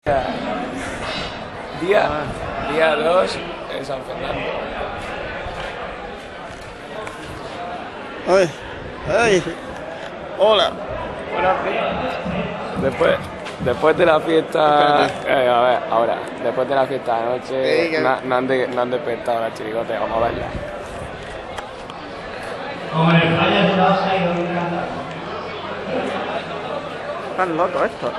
Día 2 en San Fernando. Ay, ay, hola. Buenos días. Después de la fiesta, a ver, ahora, después de la fiesta de anoche, Sí, no han despertado la chirigote, vamos a verla. Están locos estos.